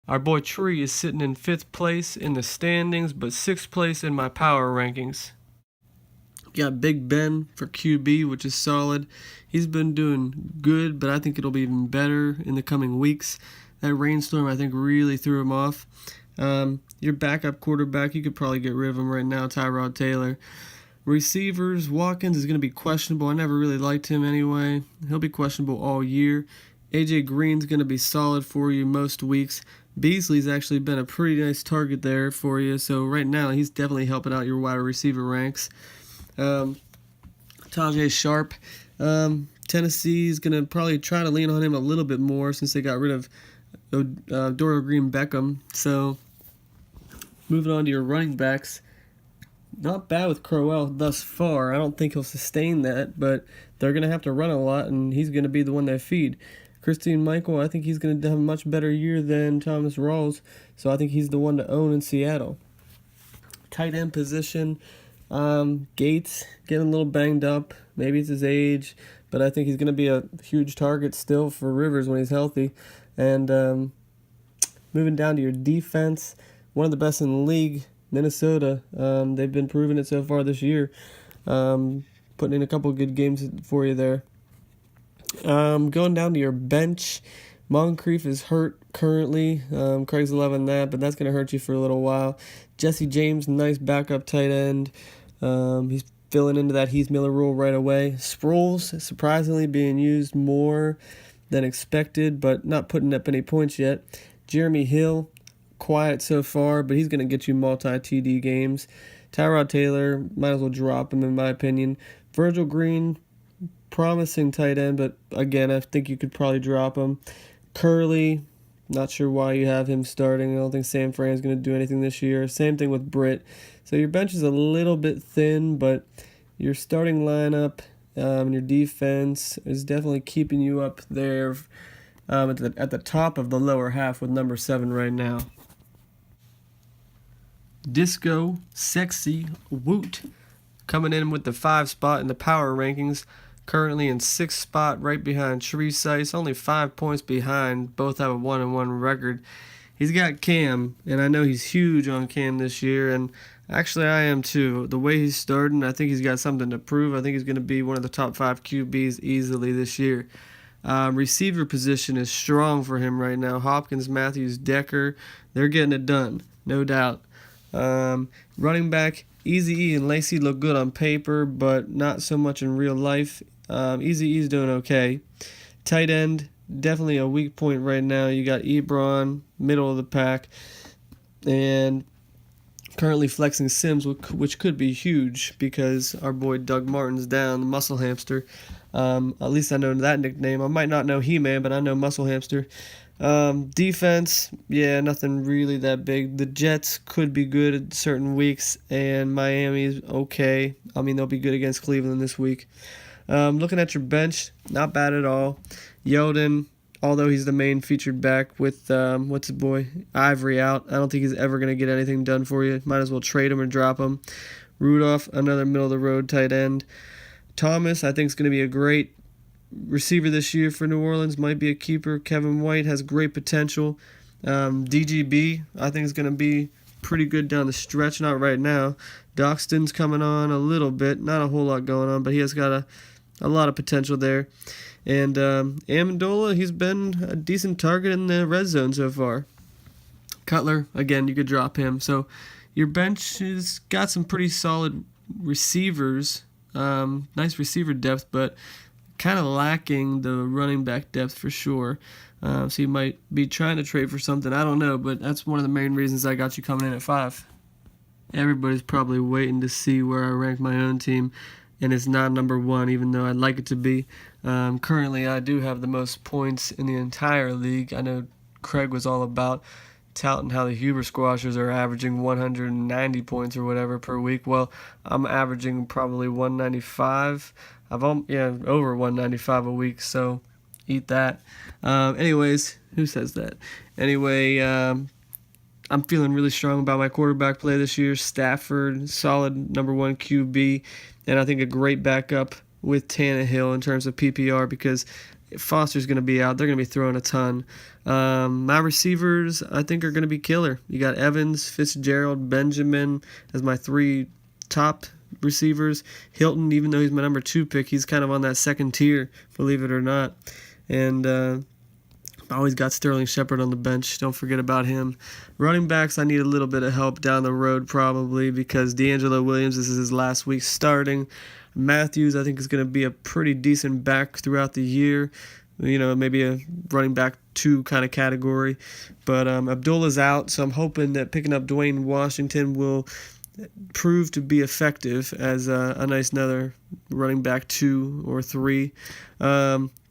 Our boy Tree is sitting in 5th place in the standings, but 6th place in my power rankings. Got Big Ben for QB, which is solid. He's been doing good, but I think it'll be even better in the coming weeks. That rainstorm, I think, really threw him off. Your backup quarterback, you could probably get rid of him right now, Tyrod Taylor. Receivers, Watkins is going to be questionable. I never really liked him anyway. He'll be questionable all year. AJ Green's going to be solid for you most weeks. Beasley's actually been a pretty nice target there for you, so right now he's definitely helping out your wide receiver ranks. Tajay Sharp, Tennessee's going to probably try to lean on him a little bit more since they got rid of Dorial Green-Beckham. So moving on to your running backs, not bad with Crowell thus far. I don't think he'll sustain that, but they're going to have to run a lot, and he's going to be the one they feed. Christine Michael, I think he's going to have a much better year than Thomas Rawls, so I think he's the one to own in Seattle. Tight end position, Gates getting a little banged up. Maybe it's his age, but I think he's going to be a huge target still for Rivers when he's healthy. And moving down to your defense, one of the best in the league, Minnesota. They've been proving it so far this year, putting in a couple of good games for you there. Going down to your bench, Moncrief is hurt currently. Craig's loving that, but that's going to hurt you for a little while. Jesse James, nice backup tight end. He's filling into that Heath Miller role right away. Sproles, surprisingly being used more than expected, but not putting up any points yet. Jeremy Hill, quiet so far, but he's going to get you multi-TD games. Tyrod Taylor, might as well drop him in my opinion. Virgil Green, promising tight end, but again, I think you could probably drop him. Curley, not sure why you have him starting. I don't think San Fran's going to do anything this year. Same thing with Britt. So your bench is a little bit thin, but your starting lineup and your defense is definitely keeping you up there at the top of the lower half with number 7 right now. Disco Sexy Woot coming in with the 5 spot in the power rankings. Currently in 6th spot, right behind Tree Sice, only 5 points behind. Both have a 1-1 record. He's got Cam, and I know he's huge on Cam this year, and actually I am too. The way he's starting, I think he's got something to prove. I think he's going to be one of the top 5 QBs easily this year. Receiver position is strong for him right now. Hopkins, Matthews, Decker, they're getting it done, no doubt. Running back, Eazy-E and Lacey look good on paper, but not so much in real life. Eazy-E's doing okay. Tight end, definitely a weak point right now. You got Ebron, middle of the pack, and currently flexing Sims, which could be huge because our boy Doug Martin's down, the Muscle Hamster. At least I know that nickname. I might not know He-Man, but I know Muscle Hamster. Defense, yeah, nothing really that big. The Jets could be good at certain weeks, and Miami's okay. I mean, they'll be good against Cleveland this week. Looking at your bench, not bad at all. Yeldon, although he's the main featured back with, what's his boy, Ivory out, I don't think he's ever going to get anything done for you. Might as well trade him or drop him. Rudolph, another middle-of-the-road tight end. Thomas, I think, is going to be a great receiver this year for New Orleans, might be a keeper. Kevin White has great potential. DGB, I think, is going to be pretty good down the stretch, not right now. Doxton's coming on a little bit, not a whole lot going on, but he has got a lot of potential there. And Amendola, he's been a decent target in the red zone so far. Cutler, again, you could drop him. So your bench has got some pretty solid receivers, nice receiver depth, but kind of lacking the running back depth for sure. So you might be trying to trade for something. I don't know, but that's one of the main reasons I got you coming in at 5. Everybody's probably waiting to see where I rank my own team, and it's not number 1, even though I'd like it to be. Currently, I do have the most points in the entire league. I know Craig was all about touting how the Huber Squashers are averaging 190 points or whatever per week. Well, I'm averaging probably 195. Over 195 a week, so eat that. Anyways, who says that? Anyway, I'm feeling really strong about my quarterback play this year. Stafford, solid number 1 QB, and I think a great backup with Tannehill in terms of PPR because Foster's going to be out. They're going to be throwing a ton. My receivers, I think, are going to be killer. You got Evans, Fitzgerald, Benjamin as my 3 top receivers. Hilton, even though he's my number 2 pick, he's kind of on that second tier, believe it or not. And I always got Sterling Shepard on the bench. Don't forget about him. Running backs, I need a little bit of help down the road probably because DeAngelo Williams, this is his last week starting. Matthews, I think, is going to be a pretty decent back throughout the year. Maybe a running back 2 kind of category. But Abdullah's out, so I'm hoping that picking up Dwayne Washington will prove to be effective as a nice another running back 2 or 3.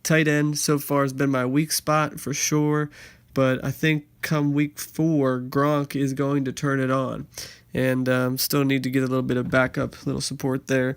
Tight end so far has been my weak spot for sure, but I think come week 4, Gronk is going to turn it on. And still need to get a little bit of backup, little support there.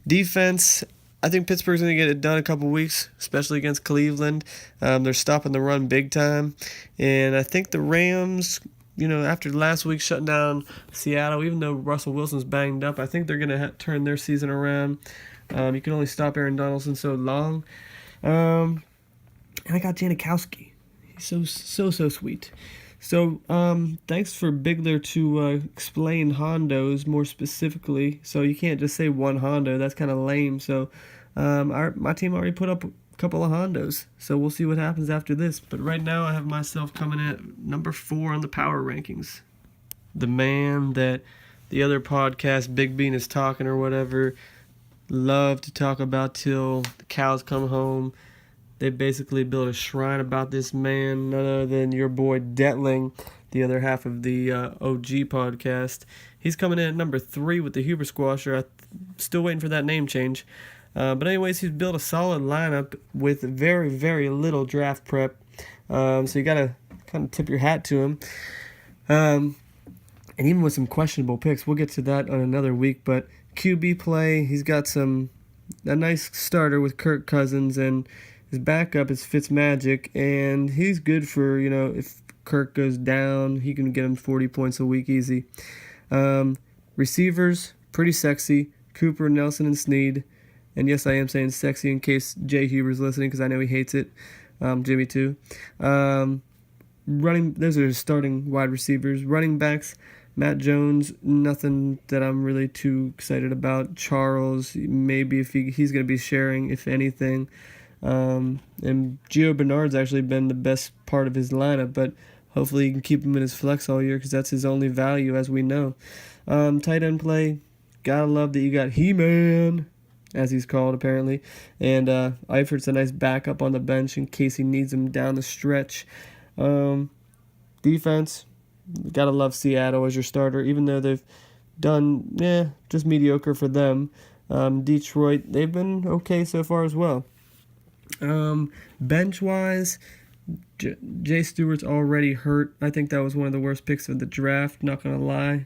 Defense, I think Pittsburgh's going to get it done a couple weeks, especially against Cleveland. They're stopping the run big time. And I think the Rams, after last week shutting down Seattle, even though Russell Wilson's banged up, I think they're going to turn their season around. You can only stop Aaron Donaldson so long. And I got Janikowski. He's so sweet. So, thanks for Bigler to explain Hondos more specifically. So you can't just say one Hondo. That's kind of lame. So, my team already put up a couple of Hondos. So we'll see what happens after this. But right now I have myself coming at number 4 on the power rankings. The man that the other podcast, Big Bean is Talking or whatever, love to talk about till the cows come home. They basically built a shrine about this man, none other than your boy Detling, the other half of the OG podcast. He's coming in at number 3 with the Huber Squasher. I'm still waiting for that name change. But anyways, he's built a solid lineup with very, very little draft prep. So you got to kind of tip your hat to him. And even with some questionable picks, we'll get to that on another week. But QB play, he's got a nice starter with Kirk Cousins, and his backup is Fitzmagic, and he's good for, if Kirk goes down, he can get him 40 points a week easy. Receivers, pretty sexy. Cooper, Nelson, and Snead. And yes, I am saying sexy in case Jay Huber's listening because I know he hates it. Jimmy too. Those are starting wide receivers. Running backs, Matt Jones, nothing that I'm really too excited about. Charles, maybe if he's going to be sharing, if anything. And Gio Bernard's actually been the best part of his lineup, but hopefully you can keep him in his flex all year because that's his only value, as we know. Tight end play, gotta love that you got He-Man, as he's called apparently, and Eifert's a nice backup on the bench in case he needs him down the stretch. Defense, gotta love Seattle as your starter, even though they've done just mediocre for them. Detroit, they've been okay so far as well. Bench-wise, Jay Stewart's already hurt. I think that was one of the worst picks of the draft, not going to lie.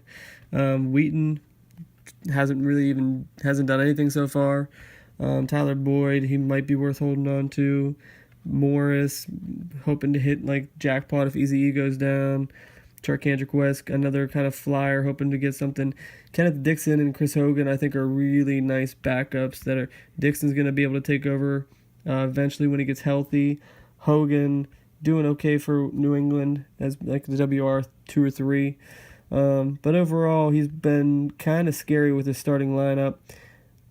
Wheaton hasn't done anything so far. Tyler Boyd, he might be worth holding on to. Morris, hoping to hit like jackpot if Easy E goes down. Charkandrick West, another kind of flyer, hoping to get something. Kenneth Dixon and Chris Hogan, I think, are really nice backups. Dixon's going to be able to take over eventually when he gets healthy. Hogan doing okay for New England as like the WR 2 or 3. But overall, he's been kind of scary with his starting lineup.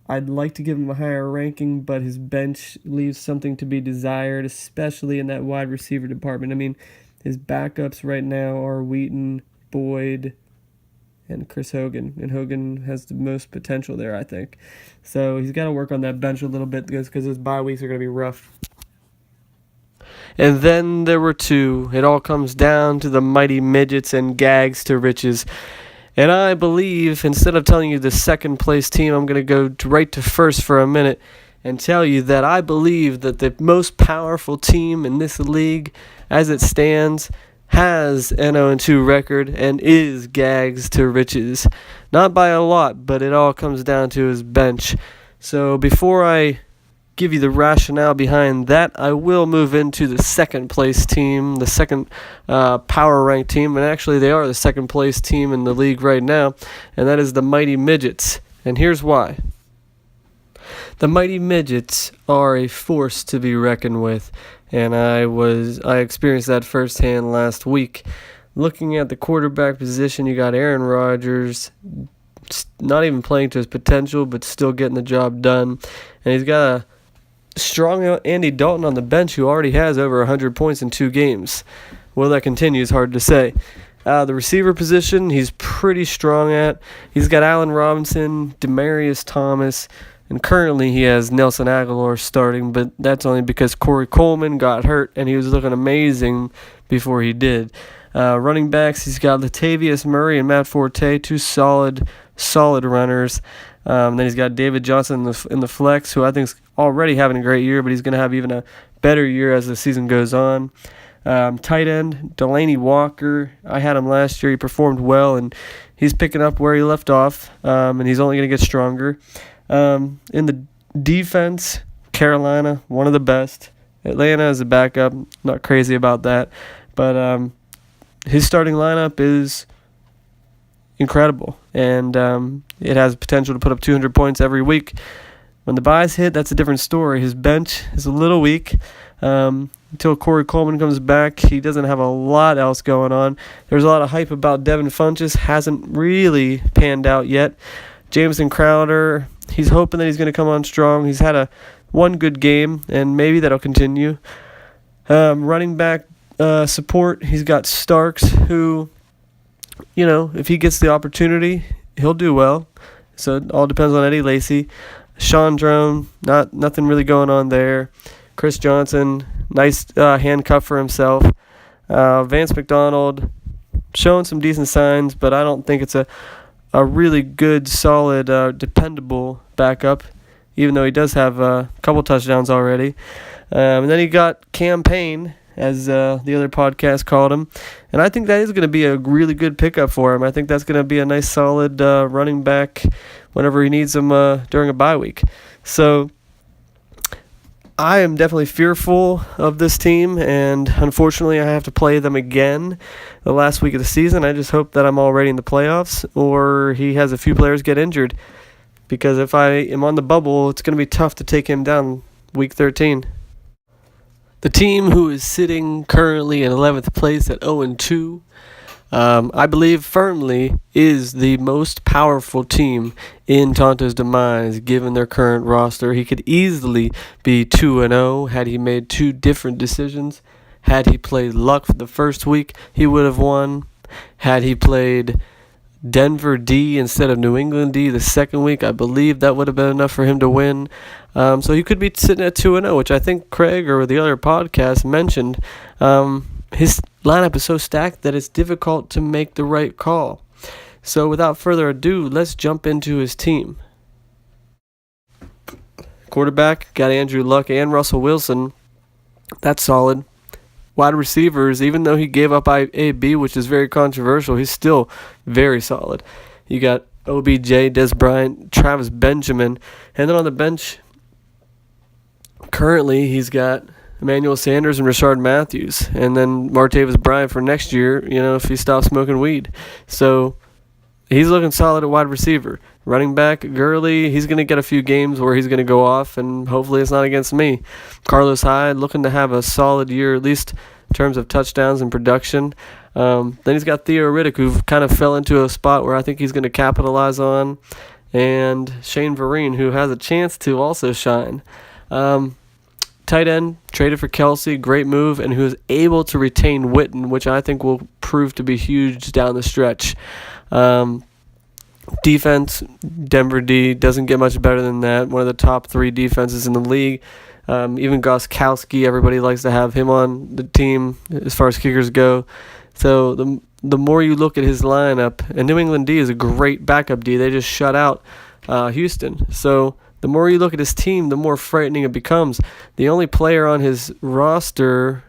I'd like to give him a higher ranking, but his bench leaves something to be desired, especially in that wide receiver department. I mean, his backups right now are Wheaton, Boyd, and Chris Hogan. And Hogan has the most potential there, I think. So he's got to work on that bench a little bit because his bye weeks are going to be rough. And then there were 2. It all comes down to the mighty midgets and gags to riches. And I believe, instead of telling you the second place team, I'm going to go right to first for a minute and tell you that I believe that the most powerful team in this league, as it stands, has an 0-2 record and is gags to riches. Not by a lot, but it all comes down to his bench. So before I give you the rationale behind that, I will move into the second place team, the second power ranked team, and actually they are the second place team in the league right now, and that is the Mighty Midgets. And here's why. The Mighty Midgets are a force to be reckoned with, and I experienced that firsthand last week. Looking at the quarterback position, you got Aaron Rodgers, not even playing to his potential, but still getting the job done. And he's got a strong Andy Dalton on the bench who already has over 100 points in 2 games. Will that continue is hard to say. The receiver position, he's pretty strong at. He's got Allen Robinson, Demaryius Thomas, and currently he has Nelson Aguilar starting, but that's only because Corey Coleman got hurt, and he was looking amazing before he did. Running backs, he's got Latavius Murray and Matt Forte, 2 solid runners. Then he's got David Johnson in the flex, who I think is already having a great year, but he's going to have even a better year as the season goes on. Tight end, Delanie Walker. I had him last year. He performed well, and he's picking up where he left off, and he's only going to get stronger. In the defense, Carolina, one of the best. Atlanta is a backup. Not crazy about that. But his starting lineup is incredible, and it has potential to put up 200 points every week. When the buys hit, that's a different story. His bench is a little weak. Until Corey Coleman comes back, he doesn't have a lot else going on. There's a lot of hype about Devin Funchess. Hasn't really panned out yet. Jameson Crowder, he's hoping that he's going to come on strong. He's had one good game, and maybe that'll continue. Running back support, he's got Starks, who, if he gets the opportunity, he'll do well. So it all depends on Eddie Lacy. Sean Drone, nothing really going on there. Chris Johnson, nice handcuff for himself. Vance McDonald, showing some decent signs, but I don't think it's a really good, solid, dependable backup, even though he does have a couple touchdowns already. And then he got Cam Payne, as the other podcast called him. And I think that is going to be a really good pickup for him. I think that's going to be a nice, solid running back whenever he needs him during a bye week. So I am definitely fearful of this team, and unfortunately I have to play them again the last week of the season. I just hope that I'm already in the playoffs, or he has a few players get injured, because if I am on the bubble, it's going to be tough to take him down week 13. The team who is sitting currently in 11th place at 0-2, I believe firmly is the most powerful team in Tonto's demise, given their current roster. He could easily be 2-0 had he made 2 different decisions. Had he played Luck for the first week, he would have won. Had he played Denver D instead of New England D the second week, I believe that would have been enough for him to win. So he could be sitting at 2-0, which I think Craig or the other podcast mentioned. His lineup is so stacked that it's difficult to make the right call. So without further ado, let's jump into his team. Quarterback, got Andrew Luck and Russell Wilson. That's solid. Wide receivers, even though he gave up AB, which is very controversial, he's still very solid. You got OBJ, Des Bryant, Travis Benjamin. And then on the bench, currently he's got Emmanuel Sanders and Rashard Matthews. And then Martavis Bryant for next year, if he stops smoking weed. So he's looking solid at wide receiver. Running back, Gurley, he's going to get a few games where he's going to go off, and hopefully it's not against me. Carlos Hyde, looking to have a solid year, at least in terms of touchdowns and production. Then he's got Theo Riddick, who kind of fell into a spot where I think he's going to capitalize on. And Shane Vereen, who has a chance to also shine. Tight end, traded for Kelsey, great move, and who is able to retain Witten, which I think will prove to be huge down the stretch. Defense, Denver D, doesn't get much better than that. One of the top 3 defenses in the league. Even Gostkowski, everybody likes to have him on the team as far as kickers go. So the more you look at his lineup, and New England D is a great backup D. They just shut out Houston. So the more you look at his team, the more frightening it becomes. The only player on his roster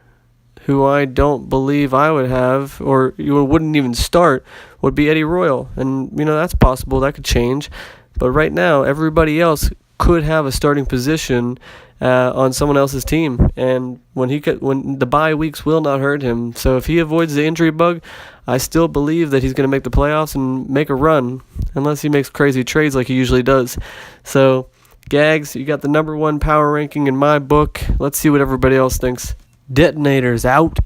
who I don't believe I would have, or you wouldn't even start, would be Eddie Royal. And, that's possible. That could change. But right now, everybody else could have a starting position on someone else's team. And when the bye weeks will not hurt him. So if he avoids the injury bug, I still believe that he's going to make the playoffs and make a run, unless he makes crazy trades like he usually does. So Gags, you got the number one power ranking in my book. Let's see what everybody else thinks. Detonators out.